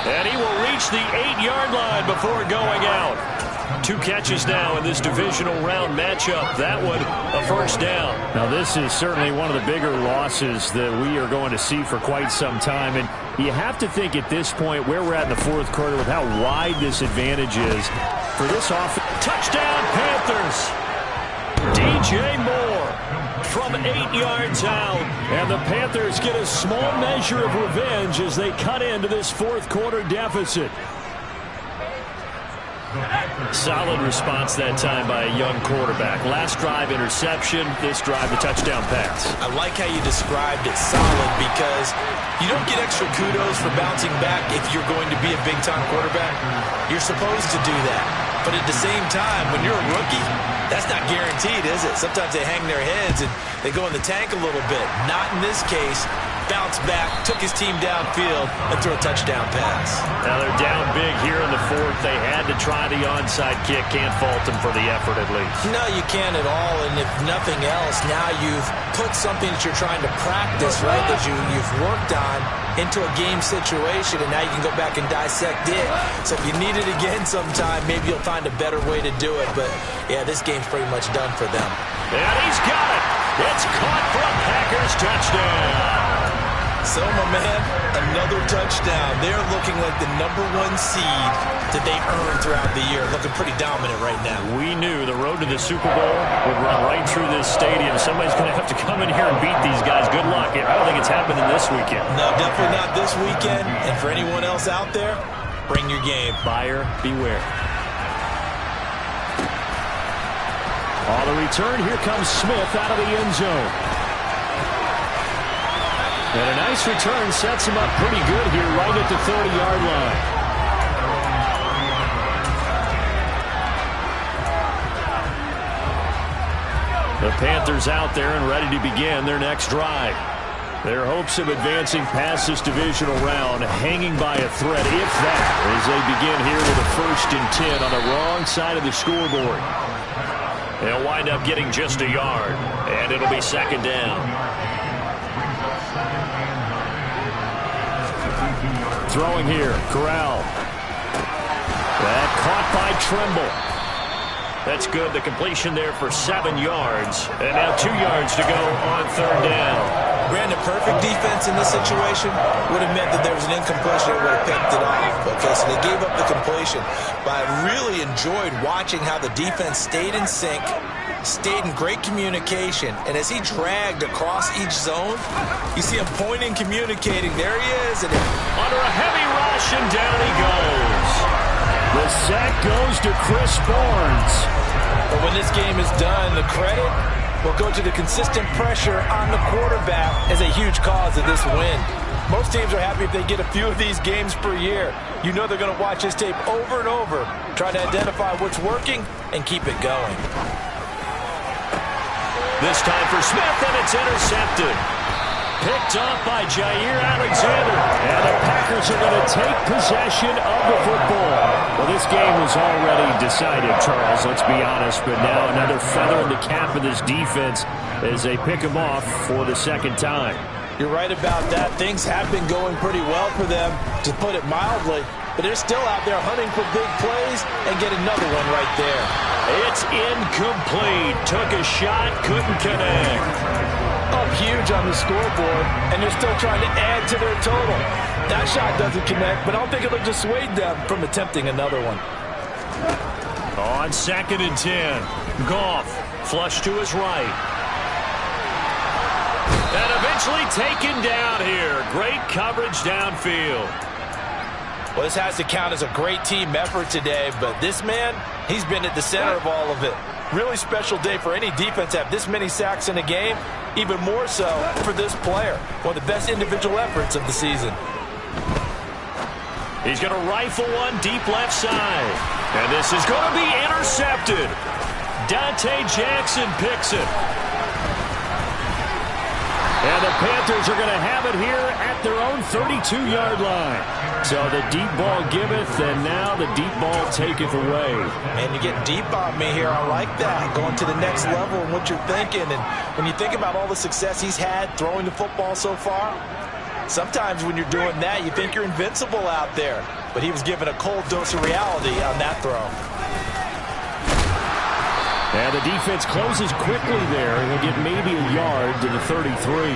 And he will reach the 8-yard line before going out. 2 catches now in this divisional round matchup. That one a 1st down. Now this is certainly one of the bigger losses that we are going to see for quite some time. And you have to think at this point where we're at in the 4th quarter with how wide this advantage is for this offense. Touchdown Panthers! DJ Moore from 8 yards out. And the Panthers get a small measure of revenge as they cut into this 4th quarter deficit. Solid response that time by a young quarterback. Last drive interception, this drive the touchdown pass. I like how you described it, solid, because you don't get extra kudos for bouncing back if you're going to be a big-time quarterback. You're supposed to do that. But at the same time, when you're a rookie, that's not guaranteed, is it? Sometimes they hang their heads and they go in the tank a little bit. Not in this case. Bounced back, took his team downfield, and threw a touchdown pass. Now they're down big here in the 4th. They had to try the onside kick. Can't fault them for the effort at least. No, you can't at all. And if nothing else, now you've put something that you're trying to practice, right, that you've worked on into a game situation, and now you can go back and dissect it. So if you need it again sometime, maybe you'll find a better way to do it. But, yeah, this game's pretty much done for them. And he's got it. It's caught for a Packers touchdown. So, my man, another touchdown. They're looking like the #1 seed that they earned throughout the year. Looking pretty dominant right now. We knew the road to the Super Bowl would run right through this stadium. Somebody's going to have to come in here and beat these guys. Good luck. I don't think it's happening this weekend. No, definitely not this weekend. And for anyone else out there, bring your game. Buyer beware. On the return, here comes Smith out of the end zone. And a nice return sets him up pretty good here right at the 30-yard line. The Panthers out there and ready to begin their next drive. Their hopes of advancing past this divisional round hanging by a thread, if that, as they begin here with a 1st and 10 on the wrong side of the scoreboard. They'll wind up getting just a yard, and it'll be 2nd down. Throwing here, Corral. That caught by Trimble. That's good. The completion there for 7 yards. And now 2 yards to go on 3rd down. Brandon, perfect defense in this situation would have meant that there was an incompletion that would have picked it off. Okay, so they gave up the completion. But I really enjoyed watching how the defense stayed in sync, stayed in great communication, and as he dragged across each zone, you see him pointing, communicating. There he is. And under a heavy rush, and down he goes. The sack goes to Chris Barnes. But when this game is done, the credit will go to the consistent pressure on the quarterback as a huge cause of this win. Most teams are happy if they get a few of these games per year. You know they're going to watch this tape over and over, try to identify what's working and keep it going. This time for Smith, and it's intercepted. Picked off by Jair Alexander. And the Packers are going to take possession of the football. Well, this game was already decided, Charles, let's be honest. But now another feather in the cap of this defense as they pick him off for the 2nd time. You're right about that. Things have been going pretty well for them, to put it mildly. But they're still out there hunting for big plays and get another one right there. It's incomplete. Took a shot, couldn't connect. Up huge on the scoreboard, and they're still trying to add to their total. That shot doesn't connect, but I don't think it'll dissuade them from attempting another one. On 2nd and 10, Goff flush to his right. And eventually taken down here. Great coverage downfield. Well, this has to count as a great team effort today, but this man, he's been at the center of all of it. Really special day for any defense to have this many sacks in a game, even more so for this player. One of the best individual efforts of the season. He's going to rifle one deep left side. And this is going to be intercepted. Dante Jackson picks it. And the Panthers are going to have it here at their own 32-yard line. So the deep ball giveth, and now the deep ball taketh away. Man, you get deep on me here. I like that. Going to the next level and what you're thinking. And when you think about all the success he's had throwing the football so far, sometimes when you're doing that, you think you're invincible out there. But he was given a cold dose of reality on that throw. And the defense closes quickly there. He'll get maybe a yard to the 33.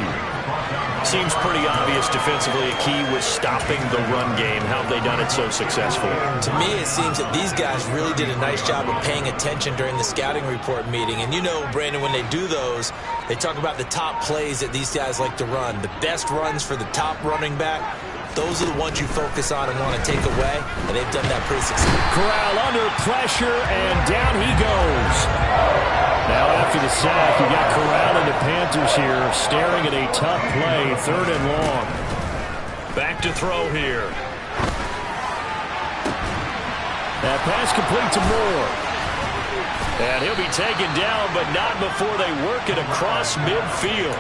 Seems pretty obvious defensively a key was stopping the run game. How have they done it so successfully? To me, it seems that these guys really did a nice job of paying attention during the scouting report meeting. And you know, Brandon, when they do those, they talk about the top plays that these guys like to run. The best runs for the top running back. Those are the ones you focus on and want to take away, and they've done that pretty successfully. Corral under pressure, and down he goes. Now after the sack, you got Corral and the Panthers here staring at a tough play, 3rd and long. Back to throw here. That pass complete to Moore. And he'll be taken down, but not before they work it across midfield.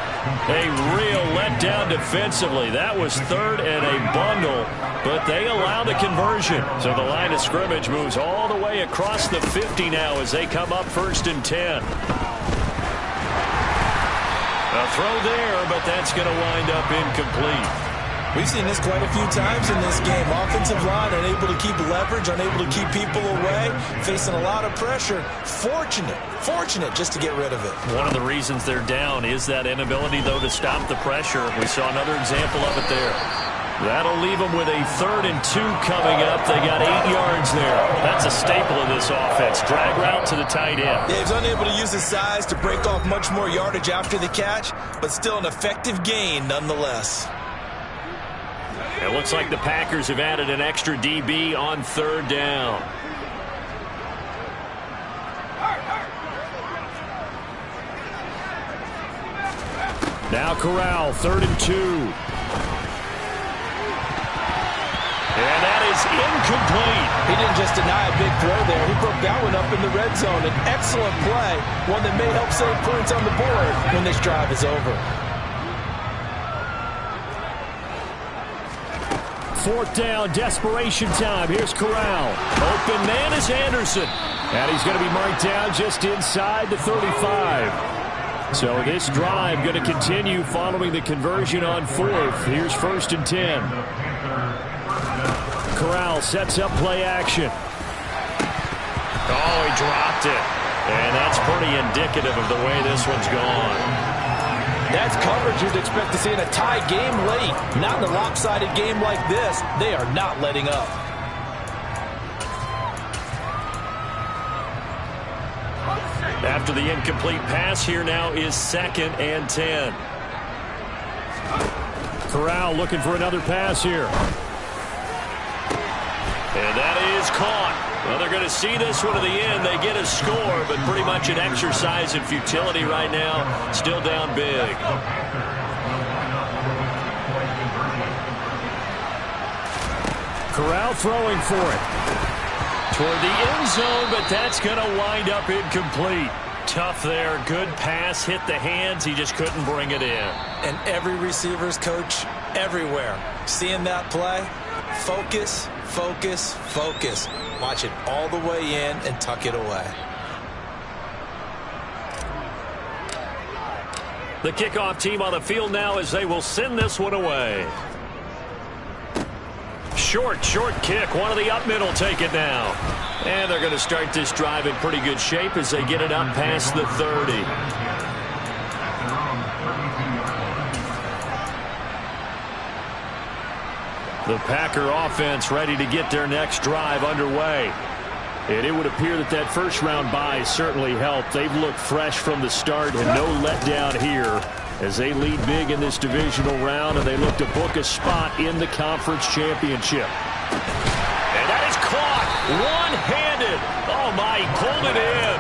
A real letdown defensively. That was 3rd and a bundle, but they allow the conversion. So the line of scrimmage moves all the way across the 50 now as they come up 1st and 10. A throw there, but that's going to wind up incomplete. We've seen this quite a few times in this game. Offensive line unable to keep leverage, unable to keep people away, facing a lot of pressure. Fortunate just to get rid of it. One of the reasons they're down is that inability, though, to stop the pressure. We saw another example of it there. That'll leave them with a 3rd and 2 coming up. They got 8 yards there. That's a staple of this offense. Drag route to the tight end. Dave's unable to use his size to break off much more yardage after the catch, but still an effective gain nonetheless. It looks like the Packers have added an extra DB on 3rd down. Now Corral, 3rd and 2. And that is incomplete. He didn't just deny a big throw there. He broke that one up in the red zone. An excellent play, one that may help save points on the board when this drive is over. 4th down, desperation time. Here's Corral. Open man is Anderson. And he's going to be marked down just inside the 35. So this drive going to continue following the conversion on 4th. Here's 1st and 10. Corral sets up play action. Oh, he dropped it. And that's pretty indicative of the way this one's gone. That's coverage you'd expect to see in a tie game late. Not in a lopsided game like this. They are not letting up. After the incomplete pass, here now is 2nd and 10. Corral looking for another pass here. And that is caught. Well, they're going to see this one to the end. They get a score, but pretty much an exercise in futility right now. Still down big. Corral throwing for it. Toward the end zone, but that's going to wind up incomplete. Tough there. Good pass. Hit the hands. He just couldn't bring it in. And every receiver's coach everywhere. Seeing that play, focus, focus, focus. Watch it all the way in and tuck it away. The kickoff team on the field now as they will send this one away. Short kick. One of the up middle take it now. And they're going to start this drive in pretty good shape as they get it up past the 30. The Packer offense ready to get their next drive underway. And it would appear that that first round bye certainly helped. They've looked fresh from the start and no letdown here as they lead big in this divisional round and they look to book a spot in the conference championship. And that is caught one-handed. Oh my, he pulled it in.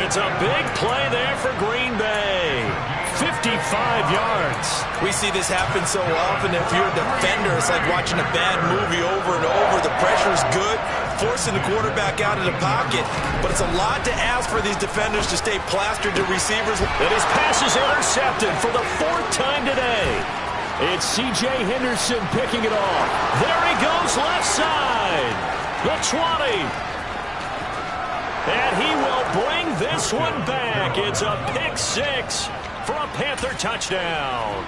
It's a big play there for Green Bay. 55 yards. We see this happen so often. If you're a defender, it's like watching a bad movie over and over. The pressure's good, forcing the quarterback out of the pocket. But it's a lot to ask for these defenders to stay plastered to receivers. And his pass is intercepted for the 4th time today. It's C.J. Henderson picking it off. There he goes, left side. The 20. And he will bring this one back. It's a pick 6 for a Panther touchdown.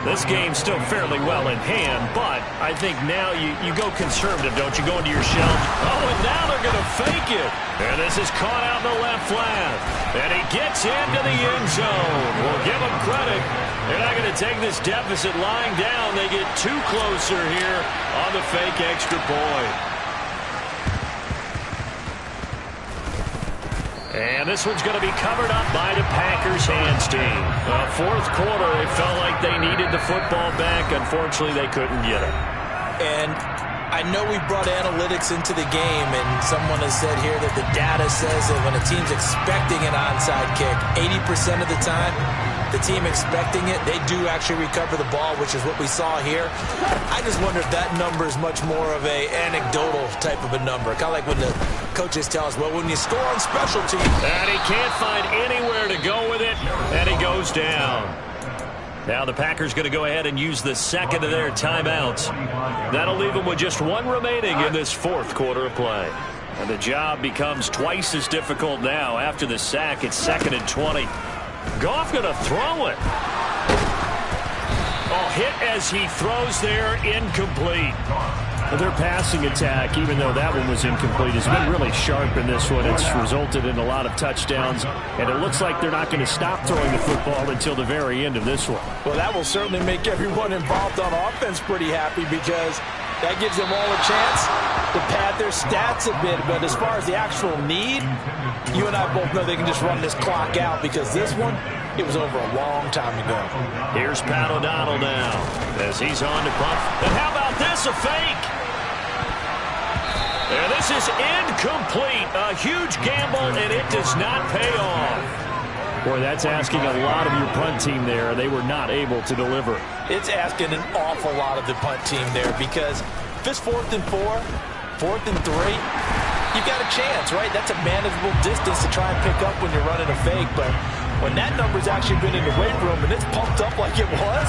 This game's still fairly well in hand, but I think now you go conservative, don't you? Go into your shell. Oh, and now they're going to fake it. And this is caught out in the left flat. And he gets into the end zone. We'll give him credit. They're not going to take this deficit lying down. They get 2 closer here on the fake extra point. And this one's going to be covered up by the Packers hands team. 4th quarter, it felt like they needed the football back. Unfortunately, they couldn't get it. And I know we brought analytics into the game, and someone has said here that the data says that when a team's expecting an onside kick, 80% of the time, the team expecting it, they do actually recover the ball, which is what we saw here. I just wonder if that number is much more of a anecdotal type of a number. Kind of like when the coaches tell us, well, when you score on special teams. And he can't find anywhere to go with it, and he goes down. Now the Packers going to go ahead and use the 2nd of their timeouts. That'll leave them with just 1 remaining in this 4th quarter of play. And the job becomes twice as difficult now after the sack. It's 2nd and 20. Goff going to throw it. hit as he throws there, incomplete. Their passing attack, even though that one was incomplete, has been really sharp in this one. It's resulted in a lot of touchdowns, and it looks like they're not going to stop throwing the football until the very end of this one. Well, that will certainly make everyone involved on offense pretty happy, because that gives them all a chance to pad their stats a bit. But as far as the actual need, you and I both know they can just run this clock out, because this one, it was over a long time ago. Here's Pat O'Donnell now as he's on to punt. And how about this, a fake? And this is incomplete. A huge gamble, and it does not pay off. Boy, that's asking a lot of your punt team there. They were not able to deliver. It's asking an awful lot of the punt team there, because if it's 4th and 4, 4th and 3, you've got a chance, right? That's a manageable distance to try and pick up when you're running a fake. But when that number's actually been in the weight room and it's pumped up like it was,